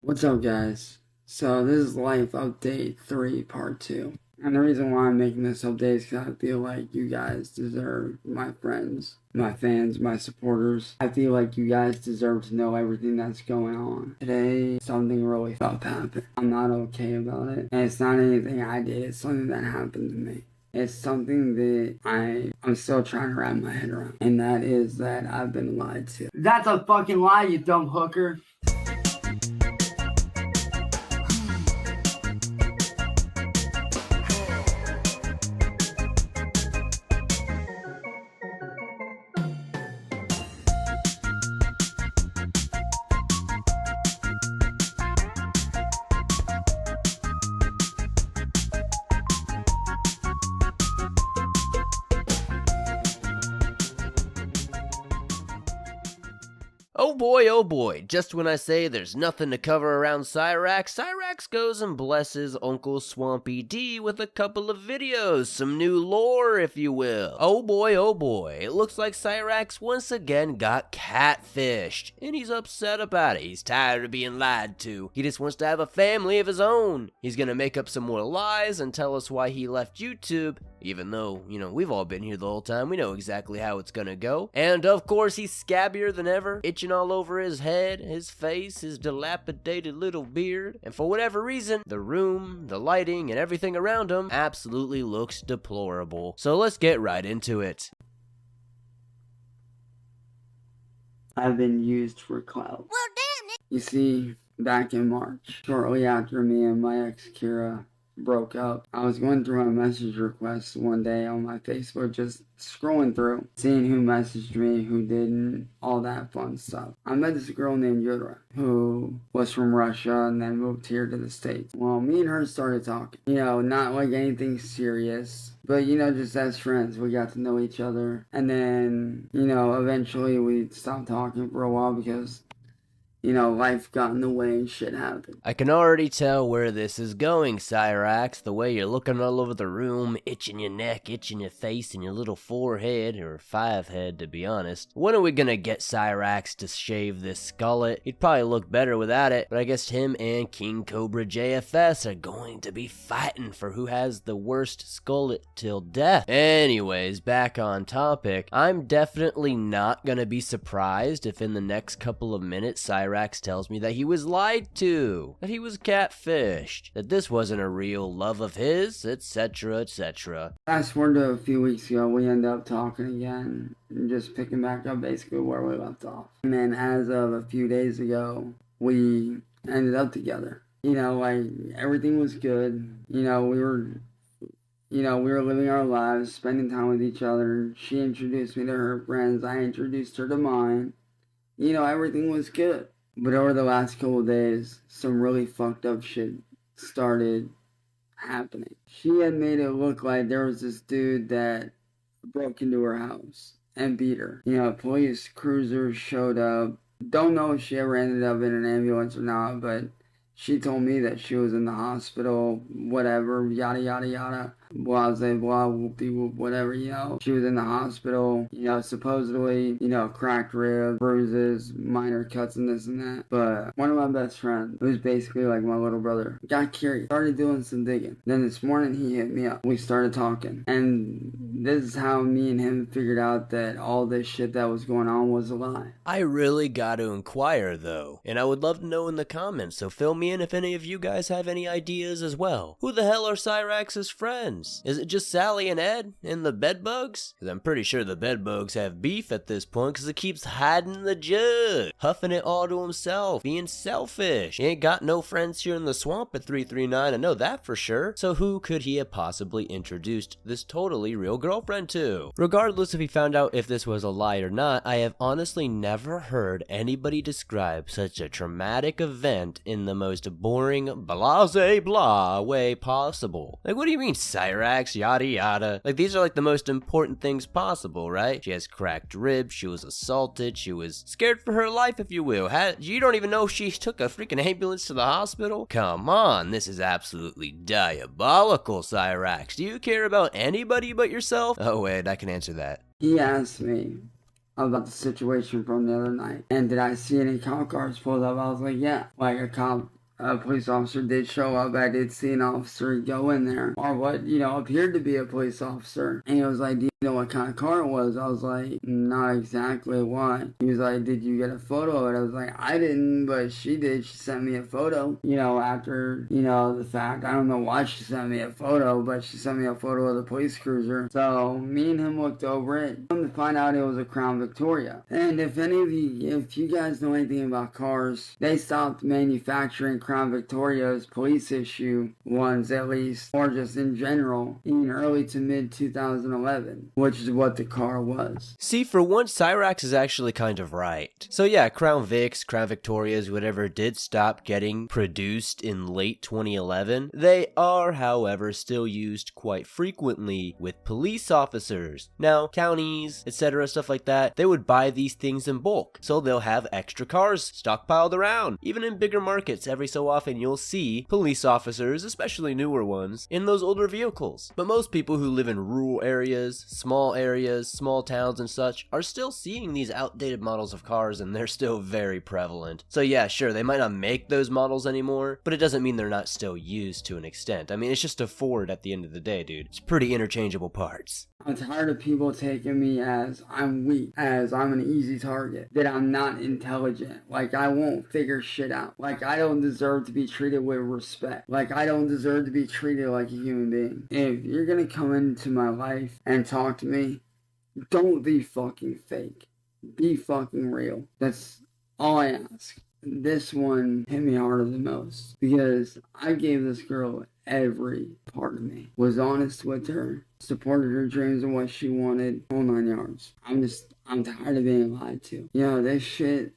What's up, guys? So this is Life Update 3 Part 2. And the reason why I'm making this update is because I feel like you guys deserve, my friends, my fans, my supporters. I feel like you guys deserve to know everything that's going on. Today, something really fucked happened. I'm not okay about it. And it's not anything I did, it's something that happened to me. It's something that I'm still trying to wrap my head around. And that is that I've been lied to. That's a fucking lie, you dumb hooker. Oh boy, just when I say there's nothing to cover around Cyrax, Cyrax goes and blesses Uncle Swampy D with a couple of videos, some new lore if you will. Oh boy, it looks like Cyrax once again got catfished, and he's upset about it. He's tired of being lied to. He just wants to have a family of his own. He's gonna make up some more lies and tell us why he left YouTube, even though, we've all been here the whole time. We know exactly how it's gonna go. And of course, he's scabbier than ever, itching all over his head, his face, his dilapidated little beard. And for whatever reason, the room, the lighting, and everything around him absolutely looks deplorable. So let's get right into it. I've been used for clout. Well, damn it! You see, back in March, shortly after me and my ex Kira broke up, I was going through my message requests one day on my Facebook, just scrolling through, seeing who messaged me, who didn't, all that fun stuff. I met this girl named Yura, who was from Russia and then moved here to the States. Well, me and her started talking. Not like anything serious, but just as friends, we got to know each other. And then, eventually we stopped talking for a while because life got in the way and shit happened. I can already tell where this is going, Cyrax, the way you're looking all over the room, itching your neck, itching your face, and your little forehead, or 5 head to be honest. When are we gonna get Cyrax to shave this skullet? He'd probably look better without it, but I guess him and King Cobra JFS are going to be fighting for who has the worst skullet till death. Anyways, back on topic, I'm definitely not gonna be surprised if in the next couple of minutes Cyrax tells me that he was lied to, that he was catfished, that this wasn't a real love of his, etc, etc. Fast forward to a few weeks ago, we ended up talking again, and just picking back up basically where we left off. And then as of a few days ago, we ended up together. Everything was good. We were living our lives, spending time with each other. She introduced me to her friends, I introduced her to mine. Everything was good. But over the last couple of days, some really fucked up shit started happening. She had made it look like there was this dude that broke into her house and beat her. Police cruisers showed up. Don't know if she ever ended up in an ambulance or not, but she told me that she was in the hospital, whatever, yada yada yada. Blah, blah, whoop-de-whoop, whatever, She was in the hospital, supposedly, cracked ribs, bruises, minor cuts and this and that. But one of my best friends, who's basically like my little brother, got curious, started doing some digging. Then this morning he hit me up. We started talking. And this is how me and him figured out that all this shit that was going on was a lie. I really got to inquire though, and I would love to know in the comments, so fill me in if any of you guys have any ideas as well. Who the hell are Cyrax's friends? Is it just Sally and Ed and the bedbugs? Because I'm pretty sure the bedbugs have beef at this point because it keeps hiding the jug, huffing it all to himself, being selfish. He ain't got no friends here in the swamp at 339, I know that for sure. So who could he have possibly introduced this totally real girlfriend to? Regardless if he found out if this was a lie or not, I have honestly never heard anybody describe such a traumatic event in the most boring blase blah way possible. Like, what do you mean, Cyrax, yada yada? Like, these are like the most important things possible, right? She has cracked ribs, she was assaulted, she was scared for her life, if you will. You don't even know if she took a freaking ambulance to the hospital? Come on, this is absolutely diabolical, Cyrax. Do you care about anybody but yourself? Oh wait, I can answer that. He asked me about the situation from the other night, and did I see any cop cars pulled up? I was like, yeah. Like, a cop a police officer did show up. I did see an officer go in there, or what, appeared to be a police officer. And he was like, do you know what kind of car it was? I was like, not exactly what. He was like, did you get a photo of it? I was like, I didn't, but she did. She sent me a photo, after, the fact. I don't know why she sent me a photo, but she sent me a photo of the police cruiser. So me and him looked over it. Come to find out it was a Crown Victoria. And if you guys know anything about cars, they stopped manufacturing Crown Victorias, police issue ones at least, or just in general, in early to mid 2011, which is what the car was. See, for once, Cyrax is actually kind of right. So yeah, Crown Vics, Crown Victorias, whatever, did stop getting produced in late 2011. They are, however, still used quite frequently with police officers. Now, counties, etc., stuff like that, they would buy these things in bulk, so they'll have extra cars stockpiled around. Even in bigger markets, every so often you'll see police officers, especially newer ones, in those older vehicles. But most people who live in rural areas, small towns and such, are still seeing these outdated models of cars, and they're still very prevalent. So yeah, sure, they might not make those models anymore, but it doesn't mean they're not still used to an extent. I mean, it's just a Ford at the end of the day, dude. It's pretty interchangeable parts. I'm tired of people taking me as I'm weak, as I'm an easy target, that I'm not intelligent, like I won't figure shit out, like I don't deserve to be treated with respect, like I don't deserve to be treated like a human being. If you're gonna come into my life and talk to me, don't be fucking fake. Be fucking real. That's all I ask. This one hit me harder than most because I gave this girl every part of me. Was honest with her, supported her dreams and what she wanted, whole 9 yards. I'm tired of being lied to. This shit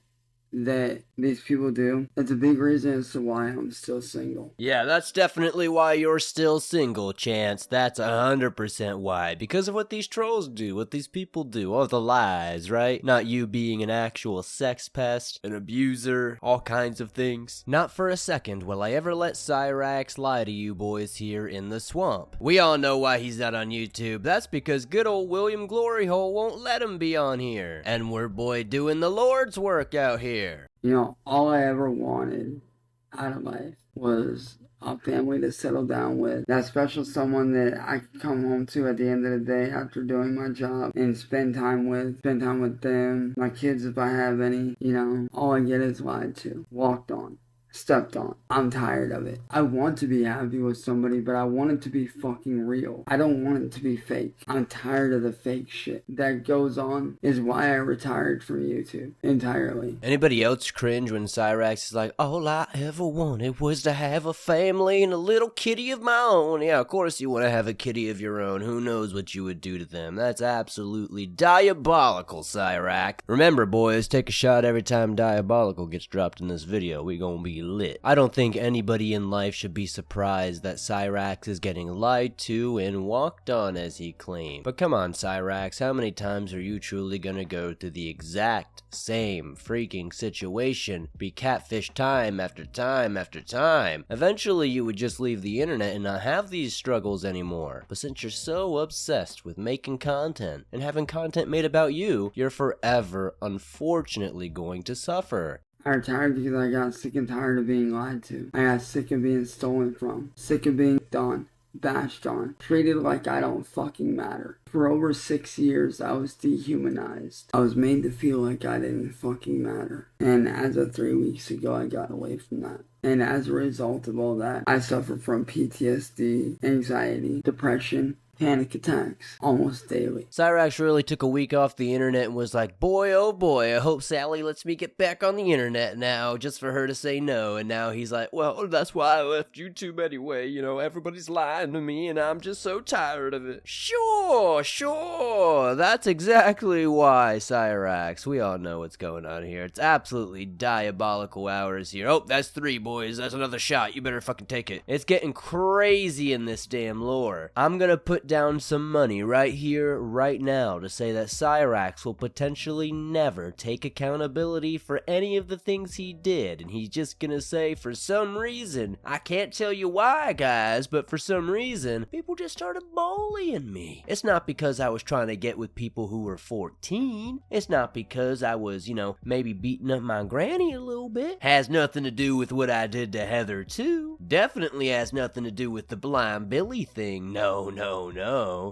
that these people do, that's a big reason as to why I'm still single. Yeah, that's definitely why you're still single, Chance. That's 100% why. Because of what these trolls do, what these people do, all the lies, right? Not you being an actual sex pest, an abuser, all kinds of things. Not for a second will I ever let Cyrax lie to you boys here in the swamp. We all know why he's not on YouTube. That's because good old William Gloryhole won't let him be on here. And we're boy doing the Lord's work out here. All I ever wanted out of life was a family to settle down with. That special someone that I could come home to at the end of the day after doing my job and spend time with them, my kids if I have any. All I get is lied to, walked on, stepped on. I'm tired of it. I want to be happy with somebody, but I want it to be fucking real. I don't want it to be fake. I'm tired of the fake shit that goes on. Is why I retired from YouTube entirely. Anybody else cringe when Cyrax is like, all I ever wanted was to have a family and a little kitty of my own? Yeah, of course you want to have a kitty of your own. Who knows what you would do to them? That's absolutely diabolical, Cyrax. Remember, boys, take a shot every time diabolical gets dropped in this video. We gonna be lit. I don't think anybody in life should be surprised that Cyrax is getting lied to and walked on as he claimed. But come on, Cyrax, how many times are you truly gonna go through the exact same freaking situation, be catfished time after time after time? Eventually you would just leave the internet and not have these struggles anymore. But since you're so obsessed with making content and having content made about you, you're forever, unfortunately, going to suffer. I retired because I got sick and tired of being lied to. I got sick of being stolen from. Sick of being done, bashed on, treated like I don't fucking matter. For over 6 years, I was dehumanized. I was made to feel like I didn't fucking matter. And as of 3 weeks ago, I got away from that. And as a result of all that, I suffer from PTSD, anxiety, depression, panic attacks almost daily. Cyrax really took a week off the internet and was like, boy, oh boy, I hope Sally lets me get back on the internet now, just for her to say no. And now he's like, well, that's why I left YouTube anyway. Everybody's lying to me and I'm just so tired of it. Sure. That's exactly why, Cyrax. We all know what's going on here. It's absolutely diabolical hours here. Oh, that's 3, boys. That's another shot. You better fucking take it. It's getting crazy in this damn lore. I'm gonna put down some money right here, right now, to say that Cyrax will potentially never take accountability for any of the things he did, and he's just gonna say, for some reason, I can't tell you why, guys, but for some reason, people just started bullying me. It's not because I was trying to get with people who were 14. It's not because I was, maybe beating up my granny a little bit. Has nothing to do with what I did to Heather, too. Definitely has nothing to do with the Blind Billy thing. No.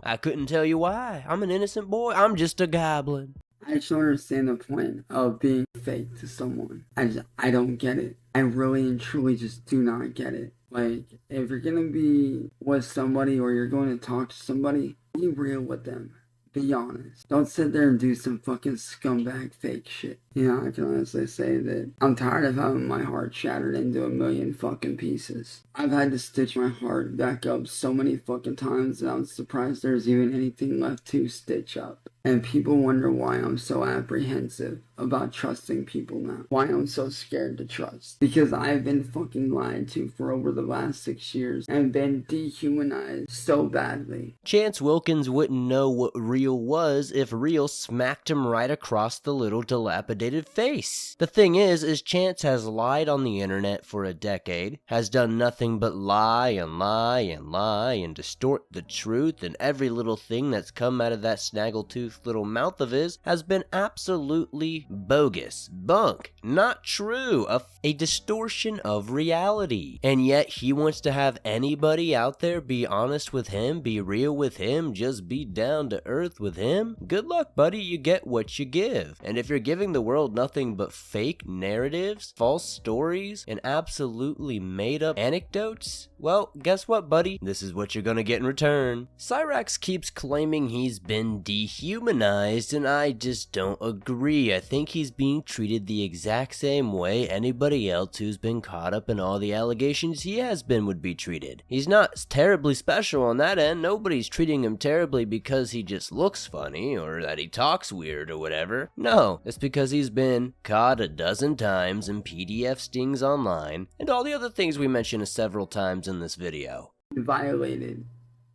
I couldn't tell you why. I'm an innocent boy. I'm just a goblin. I just don't understand the point of being fake to someone. I don't get it. I really and truly just do not get it. Like, if you're gonna be with somebody or you're going to talk to somebody, be real with them. Be honest. Don't sit there and do some fucking scumbag fake shit. I can honestly say that I'm tired of having my heart shattered into a million fucking pieces. I've had to stitch my heart back up so many fucking times that I'm surprised there's even anything left to stitch up. And people wonder why I'm so apprehensive about trusting people now. Why I'm so scared to trust. Because I've been fucking lied to for over the last 6 years and been dehumanized so badly. Chance Wilkins wouldn't know what real was if real smacked him right across the little dilapidated face. The thing is Chance has lied on the internet for a decade, has done nothing but lie and distort the truth, and every little thing that's come out of that snaggletooth little mouth of his has been absolutely bogus, bunk, not true, a distortion of reality. And yet he wants to have anybody out there be honest with him, be real with him, just be down to earth with him. Good luck, buddy, you get what you give. And if you're giving the world nothing but fake narratives, false stories, and absolutely made up anecdotes, well, guess what, buddy? This is what you're gonna get in return. Cyrax keeps claiming he's been dehumanized, and I just don't agree. I think he's being treated the exact same way anybody else who's been caught up in all the allegations he has been would be treated. He's not terribly special on that end. Nobody's treating him terribly because he just looks funny or that he talks weird or whatever. No, it's because he's been caught a dozen times in PDF stings online and all the other things we mentioned several times in this video. Violated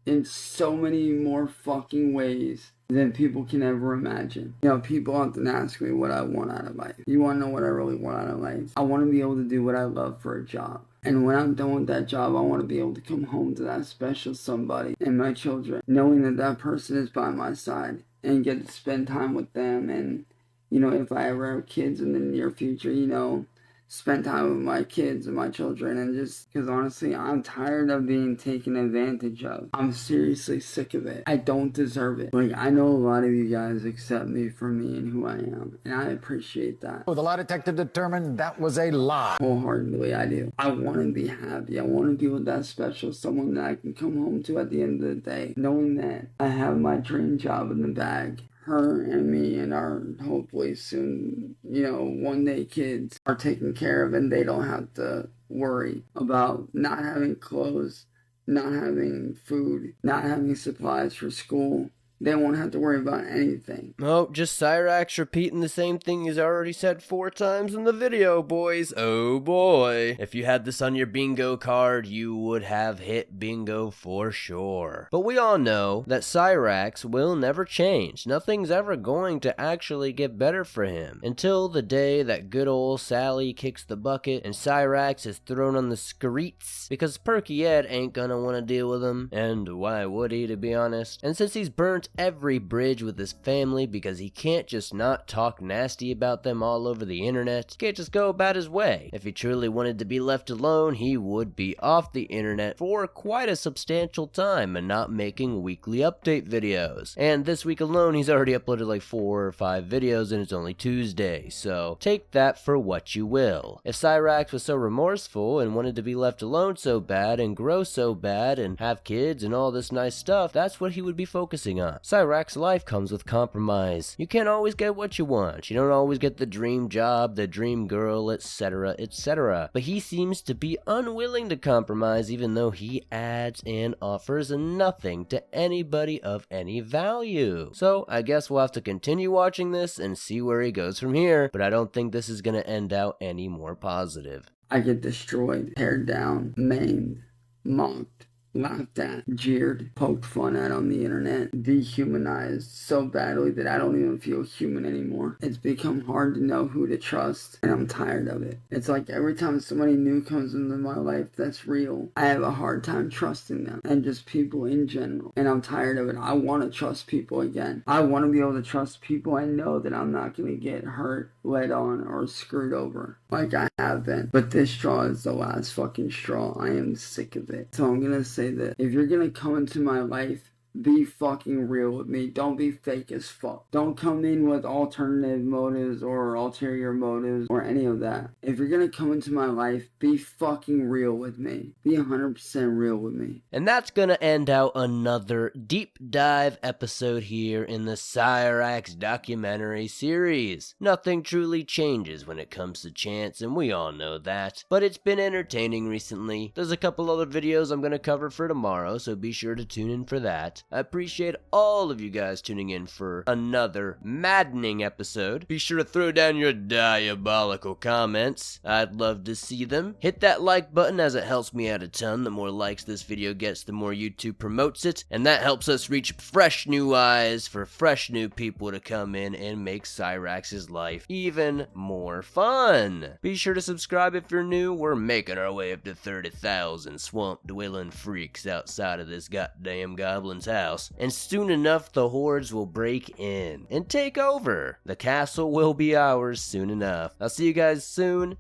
in so many more fucking ways than people can ever imagine. People often ask me what I want out of life. You want to know what I really want out of life? I want to be able to do what I love for a job. And when I'm done with that job, I want to be able to come home to that special somebody and my children, knowing that that person is by my side and get to spend time with them. And, if I ever have kids in the near future, spend time with my kids and my children, and just because honestly I'm tired of being taken advantage of. I'm seriously sick of it. I don't deserve it. I know a lot of you guys accept me for me and who I am, and I appreciate that. The lie detector determined that was a lie. Wholeheartedly I do. I want to be happy. I want to be with that special someone that I can come home to at the end of the day, knowing that I have my dream job in the bag. Her and me and our hopefully soon, one day kids are taken care of, and they don't have to worry about not having clothes, not having food, not having supplies for school. They won't have to worry about anything. Oh, just Cyrax repeating the same thing he's already said 4 times in the video, boys. Oh boy. If you had this on your bingo card, you would have hit bingo for sure. But we all know that Cyrax will never change. Nothing's ever going to actually get better for him until the day that good old Sally kicks the bucket and Cyrax is thrown on the streets, because Perky Ed ain't gonna want to deal with him. And why would he, to be honest? And since he's burnt every bridge with his family because he can't just not talk nasty about them all over the internet, he can't just go about his way. If he truly wanted to be left alone, he would be off the internet for quite a substantial time and not making weekly update videos. And this week alone, he's already uploaded like 4 or 5 videos and it's only Tuesday, so take that for what you will. If Cyrax was so remorseful and wanted to be left alone so bad and grow so bad and have kids and all this nice stuff, that's what he would be focusing on. Cyrax's life comes with compromise. You can't always get what you want. You don't always get the dream job, the dream girl, etc., etc. But he seems to be unwilling to compromise, even though he adds and offers nothing to anybody of any value. So I guess we'll have to continue watching this and see where he goes from here, but I don't think this is going to end out any more positive. I get destroyed, teared down, maimed, mocked, laughed at, jeered, poked fun at on the internet, dehumanized so badly that I don't even feel human anymore. It's become hard to know who to trust, and I'm tired of it. It's like every time somebody new comes into my life that's real, I have a hard time trusting them, and just people in general. And I'm tired of it. I want to trust people again. I want to be able to trust people and know that I'm not going to get hurt, led on, or screwed over like I have been. But this straw is the last fucking straw. I am sick of it. So I'm going to say that if you're going to come into my life, be fucking real with me. Don't be fake as fuck. Don't come in with alternative motives or ulterior motives or any of that. If you're gonna come into my life, be fucking real with me. Be 100% real with me. And that's gonna end out another deep dive episode here in the Cyrax documentary series. Nothing truly changes when it comes to Chance, and we all know that. But it's been entertaining recently. There's a couple other videos I'm gonna cover for tomorrow, so be sure to tune in for that. I appreciate all of you guys tuning in for another maddening episode. Be sure to throw down your diabolical comments. I'd love to see them. Hit that like button as it helps me out a ton. The more likes this video gets, the more YouTube promotes it, and that helps us reach fresh new eyes for fresh new people to come in and make Cyrax's life even more fun. Be sure to subscribe if you're new. We're making our way up to 30,000 swamp-dwelling freaks outside of this goddamn goblin's house, and soon enough the hordes will break in and take over. The castle will be ours soon enough. I'll see you guys soon.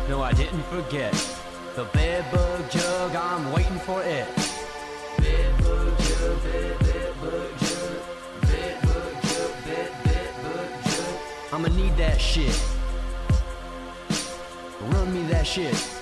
No, I didn't forget the bedbug jug. I'm waiting for it. Bedbug jug, bedbug jug, bedbug jug, bedbug jug. I'ma need that shit. Run me that shit.